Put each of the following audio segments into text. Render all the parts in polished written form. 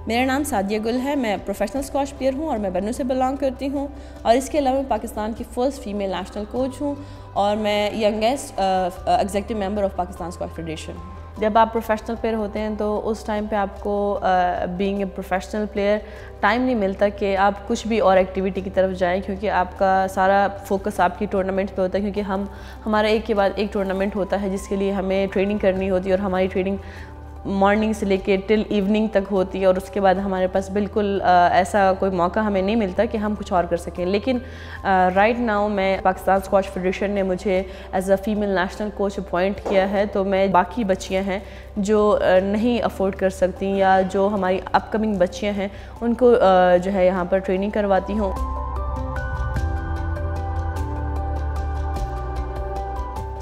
मेरा नाम सादिया गुल है। मैं प्रोफेशनल स्क्वॉश प्लेयर हूँ और मैं बन्नू से बिलोंग करती हूँ और इसके अलावा मैं पाकिस्तान की फर्स्ट फीमेल नेशनल कोच हूँ और मैं youngest executive member of Pakistan squash federation. जब आप प्रोफेशनल प्लेयर होते हैं तो उस टाइम पे आपको being a professional player time नहीं मिलता कि आप कुछ भी और एक्टिविटी की तरफ जाएं, क्योंकि आपका सारा फोकस आपकी टूर्नामेंट पे होता है। क्योंकि हमारा एक के बाद एक टूर्नामेंट होता है जिसके लिए हमें ट्रेनिंग करनी होती है और हमारी ट्रेनिंग मॉर्निंग से लेके टिल इवनिंग तक होती है और उसके बाद हमारे पास बिल्कुल ऐसा कोई मौका हमें नहीं मिलता कि हम कुछ और कर सकें। लेकिन राइट नाउ मैं पाकिस्तान स्क्वॉश फेडरेशन ने मुझे as a female national coach appoint किया है, तो मैं बाकी बच्चियां हैं जो नहीं अफोर्ड कर सकती या जो हमारी अपकमिंग बच्चियां हैं उनको जो है यहाँ पर ट्रेनिंग करवाती हूँ।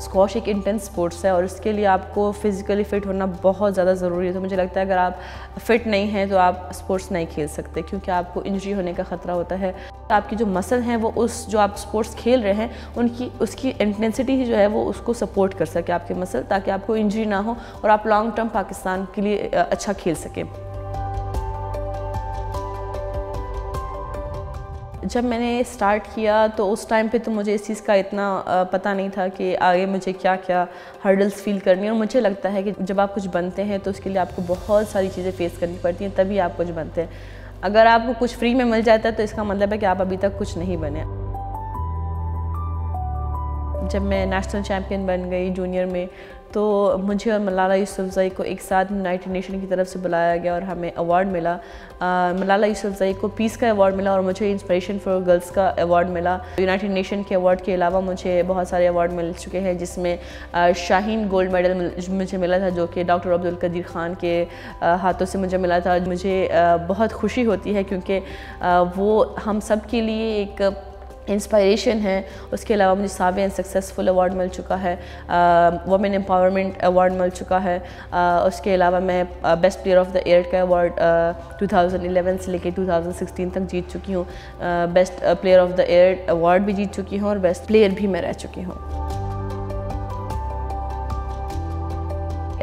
स्क्वॉश एक इंटेंस स्पोर्ट्स है और इसके लिए आपको फिज़िकली फ़िट होना बहुत ज़्यादा ज़रूरी है। तो मुझे लगता है अगर आप फ़िट नहीं हैं तो आप स्पोर्ट्स नहीं खेल सकते, क्योंकि आपको इंजरी होने का ख़तरा होता है। आपकी जो मसल हैं वो उस जो आप स्पोर्ट्स खेल रहे हैं उसकी इंटेंसिटी ही जो है वो उसको सपोर्ट कर सके आपके मसल, ताकि आपको इंजरी ना हो और आप लॉन्ग टर्म पाकिस्तान के लिए अच्छा खेल सकें। जब मैंने स्टार्ट किया तो उस टाइम पे तो मुझे इस चीज़ का इतना पता नहीं था कि आगे मुझे क्या क्या हर्डल्स फील करनी है। और मुझे लगता है कि जब आप कुछ बनते हैं तो उसके लिए आपको बहुत सारी चीज़ें फेस करनी पड़ती हैं, तभी आप कुछ बनते हैं। अगर आपको कुछ फ्री में मिल जाता है तो इसका मतलब है कि आप अभी तक कुछ नहीं बने। जब मैं नेशनल चैम्पियन बन गई जूनियर में तो मुझे और मलाला यूसुफजई को एक साथ यूनाइटेड नेशन की तरफ से बुलाया गया और हमें अवार्ड मिला। मलाला यूसुफजई को पीस का अवार्ड मिला और मुझे इंस्पिरेशन फॉर गर्ल्स का अवार्ड मिला। यूनाइटेड नेशन के अवार्ड के अलावा मुझे बहुत सारे अवार्ड मिल चुके हैं, जिसमें शाहीन गोल्ड मेडल मुझे मिला था जो कि डॉक्टर अब्दुल कदीर ख़ान के हाथों से मुझे मिला था। मुझे बहुत खुशी होती है क्योंकि वो हम सब के लिए एक इंस्पायरेशन है। उसके अलावा मुझे सावे एंड सक्सेसफुल अवार्ड मिल चुका है, वुमेन एम्पावरमेंट अवार्ड मिल चुका है। उसके अलावा मैं best player of the year का अवार्ड 2011 से लेकर 2016 तक जीत चुकी हूँ। Best player of the year award भी जीत चुकी हूँ और बेस्ट प्लेयर भी मैं रह चुकी हूँ।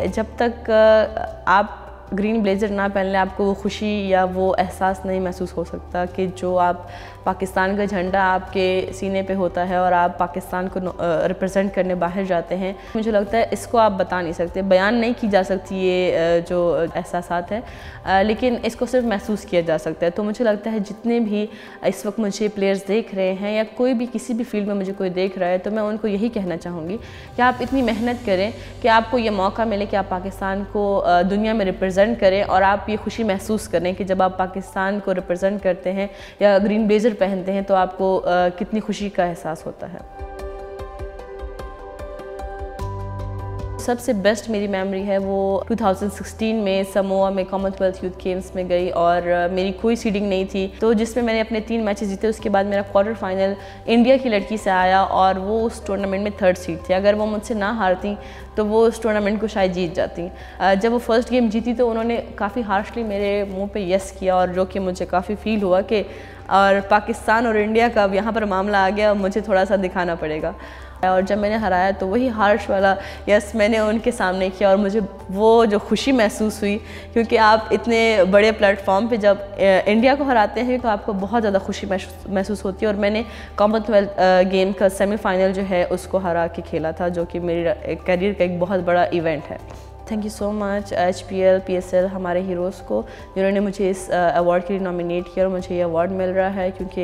जब तक आप ग्रीन ब्लेजर ना पहन लें आपको वो खुशी या वो एहसास नहीं महसूस हो सकता कि जो आप पाकिस्तान का झंडा आपके सीने पे होता है और आप पाकिस्तान को रिप्रेजेंट करने बाहर जाते हैं। मुझे लगता है इसको आप बता नहीं सकते, बयान नहीं की जा सकती ये जो एहसासात है, लेकिन इसको सिर्फ महसूस किया जा सकता है। तो मुझे लगता है जितने भी इस वक्त मुझे प्लेयर्स देख रहे हैं या कोई भी किसी भी फील्ड में मुझे कोई देख रहा है तो मैं उनको यही कहना चाहूँगी कि आप इतनी मेहनत करें कि आपको ये मौका मिले कि आप पाकिस्तान को दुनिया में रिप्रेजेंट करें और आप ये खुशी महसूस करें कि जब आप पाकिस्तान को रिप्रेजेंट करते हैं या ग्रीन ब्लेजर पहनते हैं तो आपको कितनी खुशी का एहसास होता है। सबसे बेस्ट मेरी मेमोरी है वो 2016 में समोआ में कॉमनवेल्थ यूथ गेम्स में गई और मेरी कोई सीडिंग नहीं थी, तो जिसमें मैंने अपने 3 मैचेस जीते। उसके बाद मेरा क्वार्टर फाइनल इंडिया की लड़की से आया और वो उस टूर्नामेंट में 3rd सीड थी। अगर वो मुझसे ना हारती तो वो उस टूर्नामेंट को शायद जीत जाती। जब वो फर्स्ट गेम जीती तो उन्होंने काफ़ी हार्शली मेरे मुंह पे यस किया और जो कि मुझे काफ़ी फील हुआ कि और पाकिस्तान और इंडिया का अब यहाँ पर मामला आ गया, मुझे थोड़ा सा दिखाना पड़ेगा। और जब मैंने हराया तो वही हार्श वाला यस मैंने उनके सामने किया और मुझे वो जो खुशी महसूस हुई, क्योंकि आप इतने बड़े प्लेटफॉर्म पे जब इंडिया को हराते हैं तो आपको बहुत ज़्यादा खुशी महसूस होती है। और मैंने कॉमनवेल्थ गेम का सेमीफाइनल जो है उसको हरा के खेला था, जो कि मेरी करियर का एक बहुत बड़ा इवेंट है। Thank you so much HPL PSL हमारे हीरोज़ को जिन्होंने मुझे इस अवार्ड के लिए नॉमिनेट किया और मुझे ये अवार्ड मिल रहा है, क्योंकि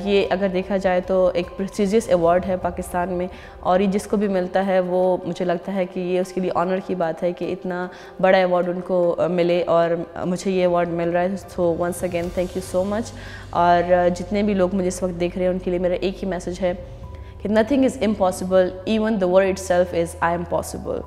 ये अगर देखा जाए तो एक प्रेस्टिजियस अवार्ड है पाकिस्तान में और ये जिसको भी मिलता है वो मुझे लगता है कि ये उसके लिए ऑनर की बात है कि इतना बड़ा अवार्ड उनको मिले और मुझे ये अवार्ड मिल रहा है। So once again thank you so much. और जितने भी लोग मुझे इस वक्त देख रहे हैं उनके लिए मेरा एक ही मैसेज है कि nothing is impossible, even the word itself is I am possible.